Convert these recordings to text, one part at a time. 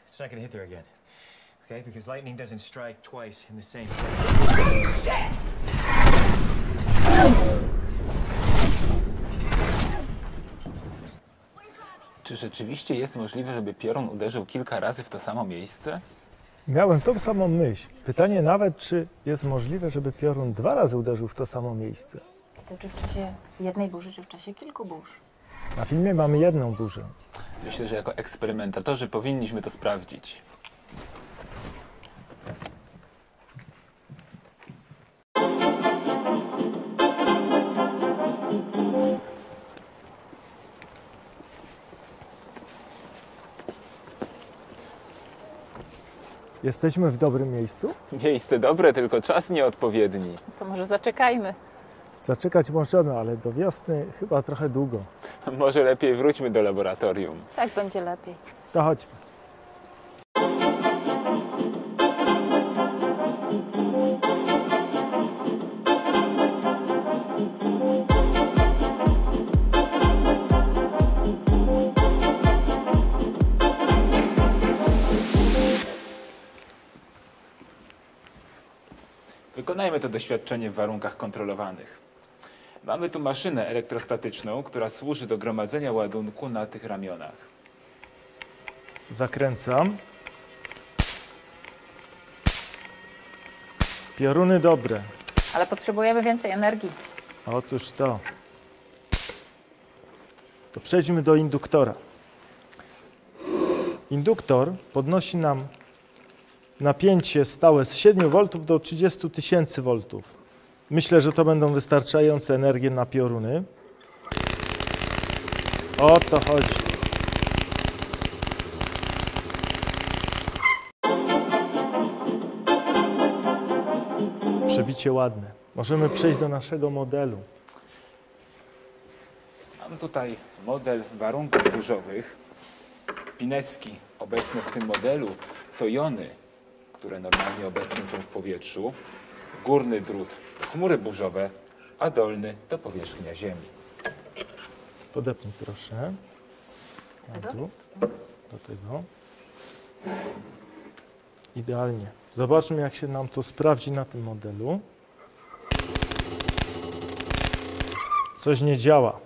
It's not gonna hit there again, okay? Because lightning doesn't strike twice in the same place. Shit! Czy rzeczywiście jest możliwe, żeby piorun uderzył kilka razy w to samo miejsce? Miałem tą samą myśl. Pytanie nawet, czy jest możliwe, żeby piorun 2 razy uderzył w to samo miejsce. To czy w czasie jednej burzy, czy w czasie kilku burz? Na filmie mamy jedną burzę. Myślę, że jako eksperymentatorzy powinniśmy to sprawdzić. Jesteśmy w dobrym miejscu? Miejsce dobre, tylko czas nieodpowiedni. To może zaczekajmy. Zaczekać możemy, ale do wiosny chyba trochę długo. Może lepiej wróćmy do laboratorium. Tak będzie lepiej. To chodźmy. Wykonajmy to doświadczenie w warunkach kontrolowanych. Mamy tu maszynę elektrostatyczną, która służy do gromadzenia ładunku na tych ramionach. Zakręcam. Pioruny dobre. Ale potrzebujemy więcej energii. Otóż to. To przejdźmy do induktora. Induktor podnosi nam napięcie stałe z 7 V do 30 000 V. Myślę, że to będą wystarczające energie na pioruny. O to chodzi. Przebicie ładne. Możemy przejść do naszego modelu. Mam tutaj model warunków burzowych. Pineski obecne w tym modelu to jony, które normalnie obecne są w powietrzu. Górny drut chmury burzowe, a dolny to powierzchnia Ziemi. Podepnij proszę. Tu, do tego. Idealnie. Zobaczmy, jak się nam to sprawdzi na tym modelu. Coś nie działa.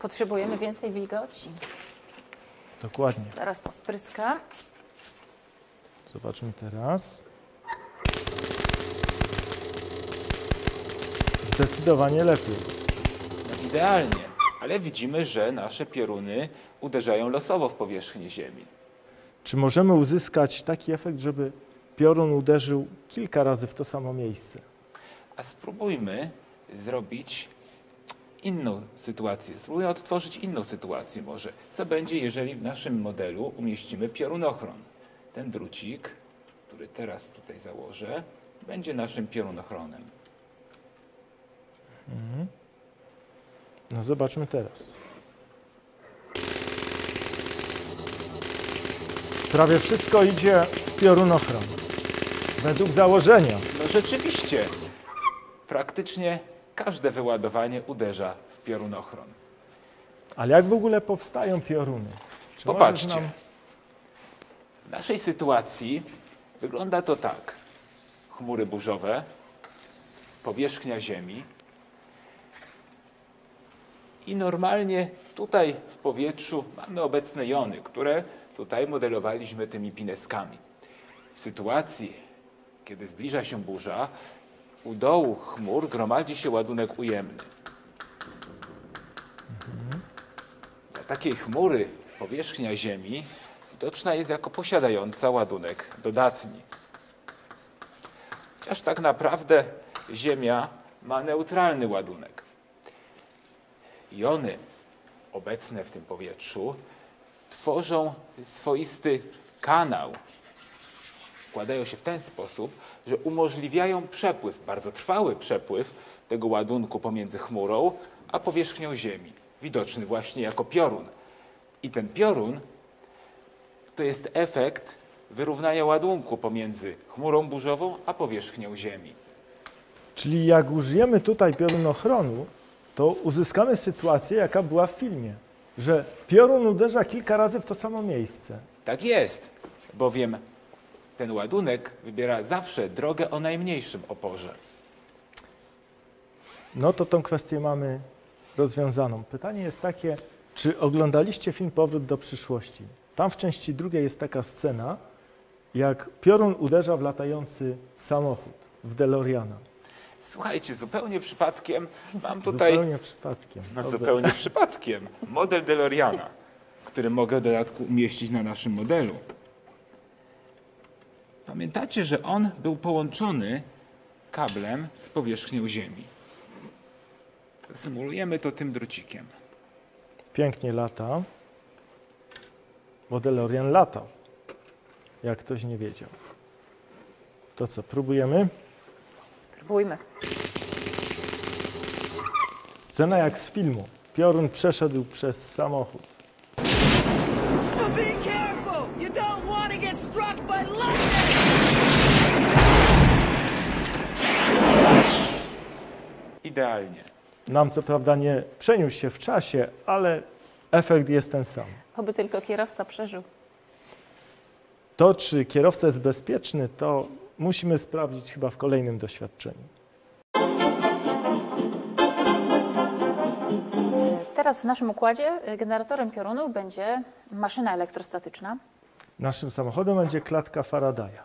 Potrzebujemy więcej wilgoci. Dokładnie. Zaraz to spryska. Zobaczmy teraz. Zdecydowanie lepiej. No idealnie, ale widzimy, że nasze pioruny uderzają losowo w powierzchnię Ziemi. Czy możemy uzyskać taki efekt, żeby piorun uderzył kilka razy w to samo miejsce? A spróbujmy zrobić inną sytuację. Spróbujmy odtworzyć inną sytuację może. Co będzie, jeżeli w naszym modelu umieścimy piorunochron? Ten drucik, który teraz tutaj założę, będzie naszym piorunochronem. No zobaczmy teraz. Prawie wszystko idzie w piorunochron. Według założenia. No rzeczywiście, praktycznie każde wyładowanie uderza w piorunochron. Ale jak w ogóle powstają pioruny? Czy Popatrzcie. możesz nam... W naszej sytuacji wygląda to tak. Chmury burzowe, powierzchnia Ziemi i normalnie tutaj w powietrzu mamy obecne jony, które tutaj modelowaliśmy tymi pineskami. W sytuacji, kiedy zbliża się burza, u dołu chmur gromadzi się ładunek ujemny. Dla takiej chmury powierzchnia Ziemi widoczna jest jako posiadająca ładunek dodatni. Chociaż tak naprawdę Ziemia ma neutralny ładunek. Jony obecne w tym powietrzu tworzą swoisty kanał. Układają się w ten sposób, że umożliwiają przepływ, bardzo trwały przepływ tego ładunku pomiędzy chmurą a powierzchnią Ziemi. widoczny właśnie jako piorun. I ten piorun to jest efekt wyrównania ładunku pomiędzy chmurą burzową a powierzchnią Ziemi. Czyli jak użyjemy tutaj piorunochronu, to uzyskamy sytuację, jaka była w filmie, że piorun uderza kilka razy w to samo miejsce. Tak jest, bowiem ten ładunek wybiera zawsze drogę o najmniejszym oporze. No to tą kwestię mamy rozwiązaną. Pytanie jest takie, czy oglądaliście film Powrót do przyszłości? Tam w części drugiej jest taka scena, jak piorun uderza w latający samochód, w DeLoreana. Słuchajcie, zupełnie przypadkiem mam tutaj... Zupełnie przypadkiem. No, Dobra. zupełnie przypadkiem. Model DeLoreana, który mogę w dodatku umieścić na naszym modelu. Pamiętacie, że on był połączony kablem z powierzchnią Ziemi. Symulujemy to tym drucikiem. Pięknie lata, bo DeLorean latał, jak ktoś nie wiedział. To co, próbujemy? Próbujmy. Scena jak z filmu. Piorun przeszedł przez samochód. Well, be careful! You don't want to get struck by lightning! Idealnie. Nam co prawda nie przeniósł się w czasie, ale efekt jest ten sam. Oby tylko kierowca przeżył. To, czy kierowca jest bezpieczny, to musimy sprawdzić chyba w kolejnym doświadczeniu. Teraz w naszym układzie generatorem piorunu będzie maszyna elektrostatyczna. Naszym samochodem będzie klatka Faradaya.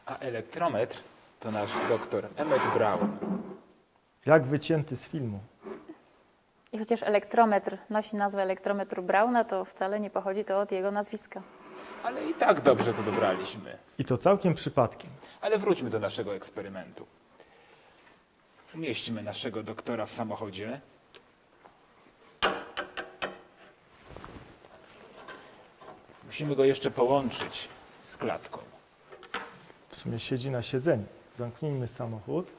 A elektrometr to nasz doktor Emmett Brown. Jak wycięty z filmu. I chociaż elektrometr nosi nazwę elektrometr Brauna, to wcale nie pochodzi to od jego nazwiska. Ale i tak dobrze to dobraliśmy. I to całkiem przypadkiem. Ale wróćmy do naszego eksperymentu. Umieśćmy naszego doktora w samochodzie. Musimy go jeszcze połączyć z klatką. W sumie siedzi na siedzeniu. Zamknijmy samochód.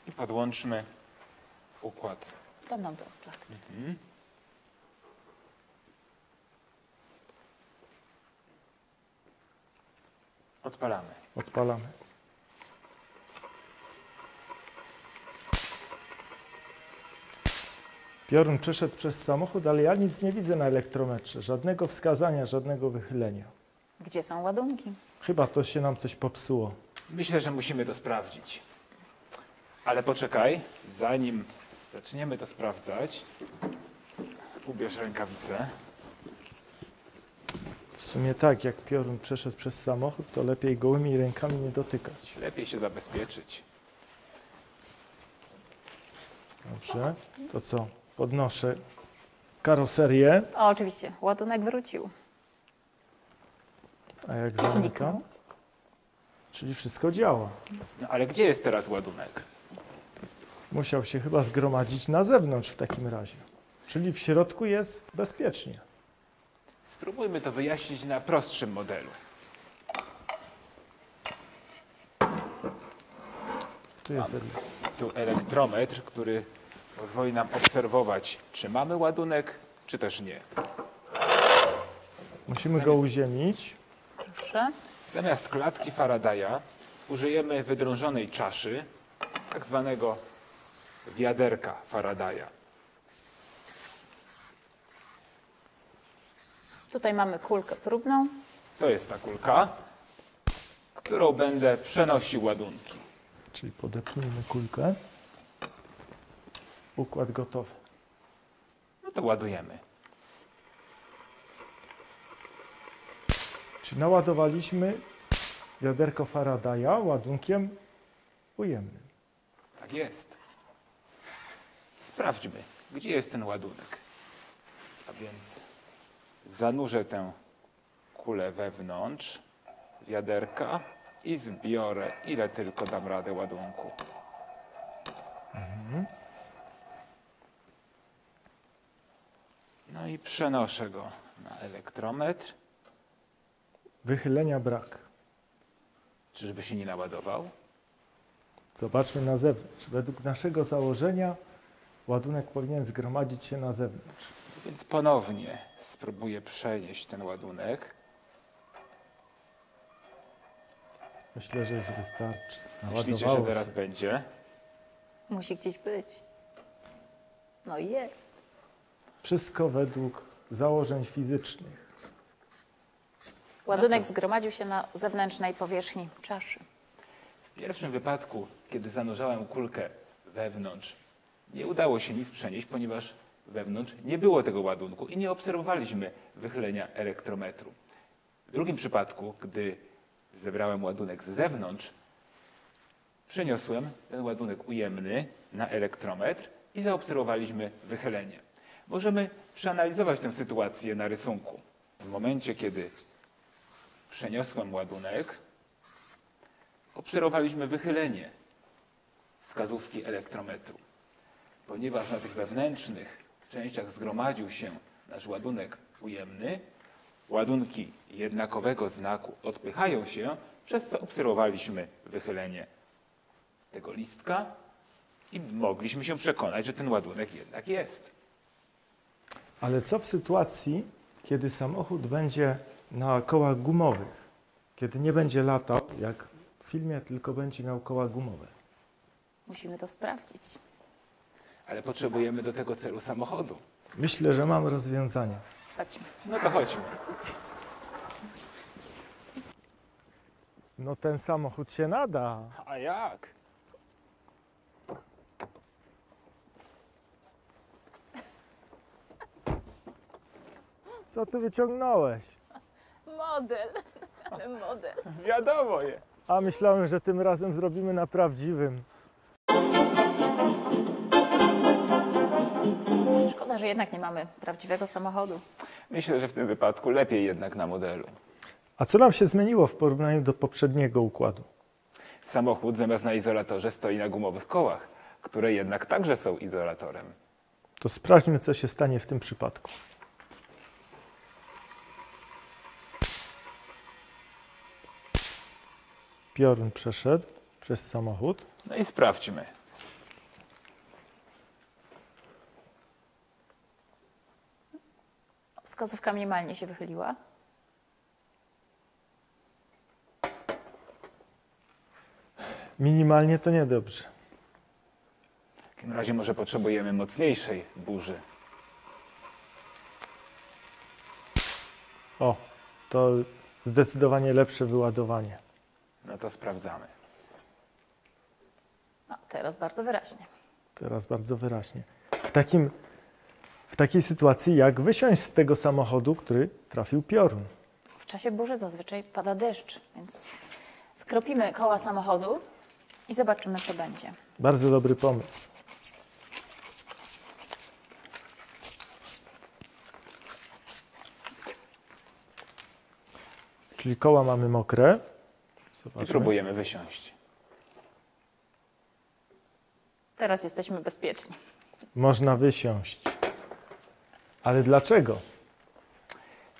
I podłączmy układ. Dam nam to. Tak. Odpalamy. Odpalamy. Piorun przeszedł przez samochód, ale ja nic nie widzę na elektrometrze. Żadnego wskazania, żadnego wychylenia. Gdzie są ładunki? Chyba to się nam coś popsuło. Myślę, że musimy to sprawdzić. Ale poczekaj, zanim zaczniemy to sprawdzać, ubierz rękawice. W sumie tak, jak piorun przeszedł przez samochód, to lepiej gołymi rękami nie dotykać. Lepiej się zabezpieczyć. Dobrze, to co? Podnoszę karoserię, O, oczywiście, ładunek wrócił. a jak Zniknął. zamykam? Czyli wszystko działa. No ale gdzie jest teraz ładunek? Musiał się chyba zgromadzić na zewnątrz w takim razie. Czyli w środku jest bezpiecznie. Spróbujmy to wyjaśnić na prostszym modelu. Tu jest Tu elektrometr, który pozwoli nam obserwować, czy mamy ładunek, czy też nie. Musimy go uziemić. Proszę. Zamiast klatki Faradaya użyjemy wydrążonej czaszy, tak zwanego wiaderka Faradaya. Tutaj mamy kulkę próbną. To jest ta kulka, którą będę przenosił ładunki. Czyli podepnijmy kulkę. Układ gotowy. No to ładujemy. Czyli naładowaliśmy wiaderko Faradaya ładunkiem ujemnym. Tak jest. Sprawdźmy, gdzie jest ten ładunek. A więc zanurzę tę kulę wewnątrz wiaderka i zbiorę, ile tylko dam radę ładunku. No i przenoszę go na elektrometr. Wychylenia brak. Czyżby się nie naładował? Zobaczmy na zewnątrz. Według naszego założenia ładunek powinien zgromadzić się na zewnątrz. Więc ponownie spróbuję przenieść ten ładunek. Myślę, że już wystarczy. Myślicie, że Naładowało teraz się. będzie? Musi gdzieś być. No i jest. Wszystko według założeń fizycznych. Ładunek zgromadził się na zewnętrznej powierzchni czaszy. W pierwszym wypadku, kiedy zanurzałem kulkę wewnątrz, nie udało się nic przenieść, ponieważ wewnątrz nie było tego ładunku i nie obserwowaliśmy wychylenia elektrometru. W drugim przypadku, gdy zebrałem ładunek z zewnątrz, przeniosłem ten ładunek ujemny na elektrometr i zaobserwowaliśmy wychylenie. Możemy przeanalizować tę sytuację na rysunku. W momencie, kiedy przeniosłem ładunek, obserwowaliśmy wychylenie wskazówki elektrometru. Ponieważ na tych wewnętrznych częściach zgromadził się nasz ładunek ujemny, ładunki jednakowego znaku odpychają się, przez co obserwowaliśmy wychylenie tego listka i mogliśmy się przekonać, że ten ładunek jednak jest. Ale co w sytuacji, kiedy samochód będzie na kołach gumowych? Kiedy nie będzie latał, jak w filmie, tylko będzie miał koła gumowe. Musimy to sprawdzić. Ale potrzebujemy do tego celu samochodu. Myślę, że mam rozwiązanie. Chodźmy. No to chodźmy. No ten samochód się nada. A jak? Co ty wyciągnąłeś? Model. Ale model. Wiadomo je. A myślałem, że tym razem zrobimy na prawdziwym. Szkoda, że jednak nie mamy prawdziwego samochodu. Myślę, że w tym wypadku lepiej jednak na modelu. A co nam się zmieniło w porównaniu do poprzedniego układu? Samochód zamiast na izolatorze stoi na gumowych kołach, które jednak także są izolatorem. To sprawdźmy, co się stanie w tym przypadku. Piorun przeszedł przez samochód. No i sprawdźmy. Wskazówka minimalnie się wychyliła. Minimalnie to niedobrze. W takim razie może potrzebujemy mocniejszej burzy. O, to zdecydowanie lepsze wyładowanie. No to sprawdzamy. No, teraz bardzo wyraźnie. Teraz bardzo wyraźnie. W takiej sytuacji, jak wysiąść z tego samochodu, który trafił piorun? W czasie burzy zazwyczaj pada deszcz, więc skropimy koła samochodu i zobaczymy, co będzie. Bardzo dobry pomysł. Czyli koła mamy mokre. I Zobaczmy. próbujemy wysiąść. Teraz jesteśmy bezpieczni. Można wysiąść. Ale dlaczego?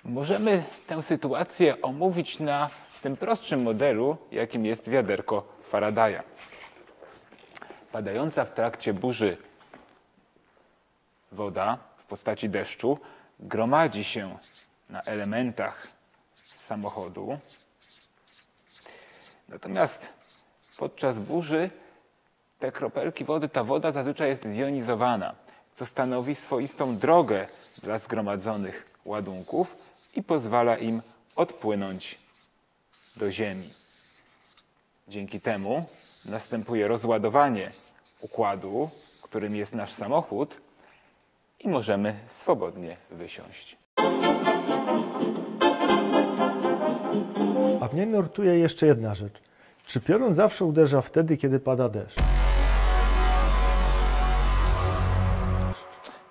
Możemy tę sytuację omówić na tym prostszym modelu, jakim jest wiaderko Faradaya. Padająca w trakcie burzy woda w postaci deszczu gromadzi się na elementach samochodu. Natomiast podczas burzy te kropelki wody, ta woda zazwyczaj jest zjonizowana, co stanowi swoistą drogę dla zgromadzonych ładunków i pozwala im odpłynąć do ziemi. Dzięki temu następuje rozładowanie układu, którym jest nasz samochód, i możemy swobodnie wysiąść. A mnie nurtuje jeszcze jedna rzecz. Czy piorun zawsze uderza wtedy, kiedy pada deszcz?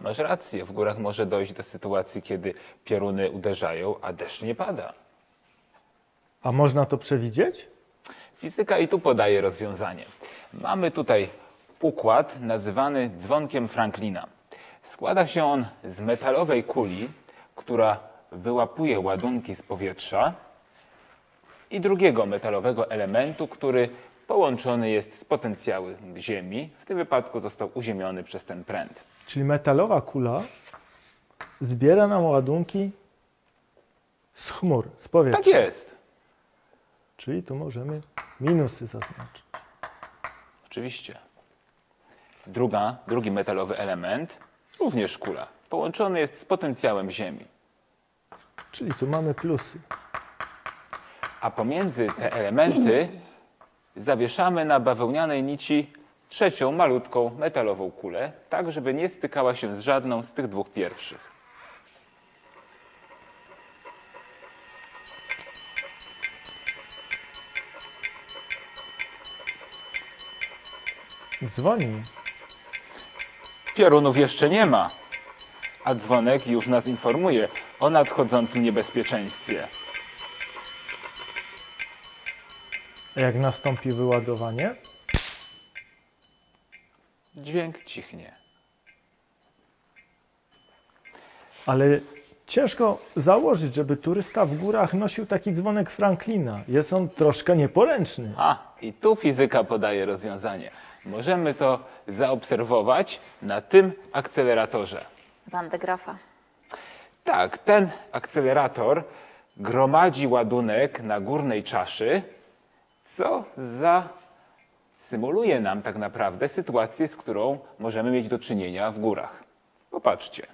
Masz rację, w górach może dojść do sytuacji, kiedy pioruny uderzają, a deszcz nie pada. A można to przewidzieć? Fizyka i tu podaje rozwiązanie. Mamy tutaj układ nazywany dzwonkiem Franklina. Składa się on z metalowej kuli, która wyłapuje ładunki z powietrza, i drugiego metalowego elementu, który połączony jest z potencjałem Ziemi. W tym wypadku został uziemiony przez ten pręt. Czyli metalowa kula zbiera nam ładunki z chmur, z powietrza. Tak jest. Czyli tu możemy minusy zaznaczyć. Oczywiście. Drugi metalowy element, również kula, połączony jest z potencjałem Ziemi. Czyli tu mamy plusy. A pomiędzy te elementy zawieszamy na bawełnianej nici trzecią malutką metalową kulę, tak żeby nie stykała się z żadną z tych dwóch pierwszych. Dzwoni. Piorunów jeszcze nie ma, a dzwonek już nas informuje o nadchodzącym niebezpieczeństwie. Jak nastąpi wyładowanie? Dźwięk cichnie. Ale ciężko założyć, żeby turysta w górach nosił taki dzwonek Franklina. Jest on troszkę nieporęczny. I tu fizyka podaje rozwiązanie. Możemy to zaobserwować na tym akceleratorze. Van de Graafa. Tak, ten akcelerator gromadzi ładunek na górnej czaszy, co symuluje nam tak naprawdę sytuację, z którą możemy mieć do czynienia w górach. Popatrzcie.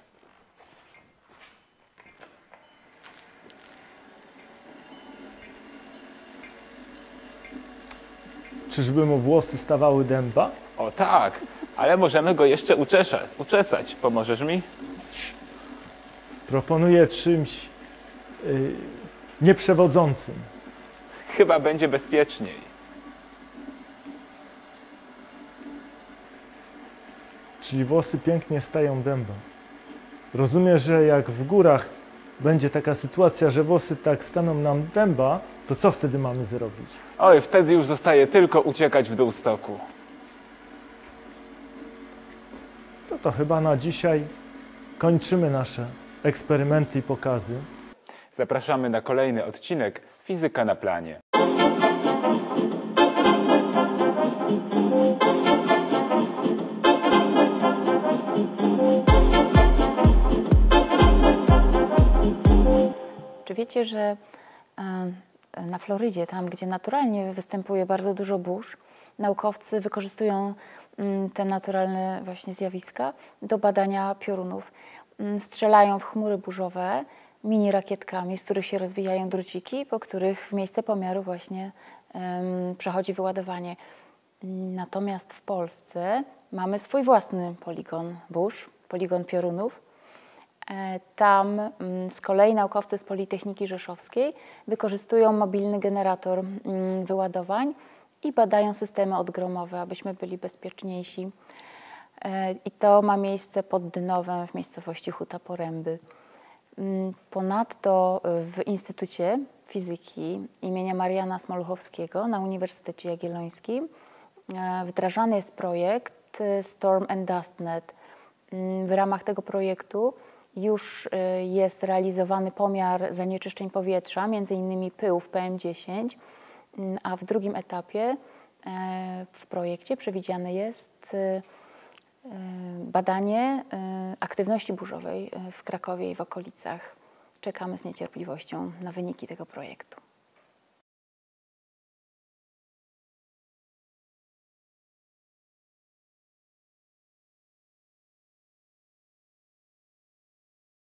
Czyżby mu włosy stawały dęba? O tak, ale możemy go jeszcze uczesać. Pomożesz mi? Proponuję czymś nieprzewodzącym. Chyba będzie bezpieczniej. Czyli włosy pięknie stają dęba. Rozumiem, że jak w górach będzie taka sytuacja, że włosy tak staną nam dęba, to co wtedy mamy zrobić? Oj, wtedy już zostaje tylko uciekać w dół stoku. To chyba na dzisiaj kończymy nasze eksperymenty i pokazy. Zapraszamy na kolejny odcinek Fizyka na planie. Czy wiecie, że na Florydzie, tam gdzie naturalnie występuje bardzo dużo burz, naukowcy wykorzystują te naturalne właśnie zjawiska do badania piorunów. Strzelają w chmury burzowe mini rakietkami, z których się rozwijają druciki, po których w miejsce pomiaru właśnie przechodzi wyładowanie. Natomiast w Polsce mamy swój własny poligon burz, poligon piorunów. Tam z kolei naukowcy z Politechniki Rzeszowskiej wykorzystują mobilny generator wyładowań i badają systemy odgromowe, abyśmy byli bezpieczniejsi. I to ma miejsce pod Dynowem w miejscowości Huta Poręby. Ponadto w Instytucie Fizyki imienia Mariana Smoluchowskiego na Uniwersytecie Jagiellońskim wdrażany jest projekt Storm and DustNet. W ramach tego projektu już jest realizowany pomiar zanieczyszczeń powietrza, m.in. pyłów PM10, a w drugim etapie w projekcie przewidziane jest badanie aktywności burzowej w Krakowie i w okolicach. Czekamy z niecierpliwością na wyniki tego projektu.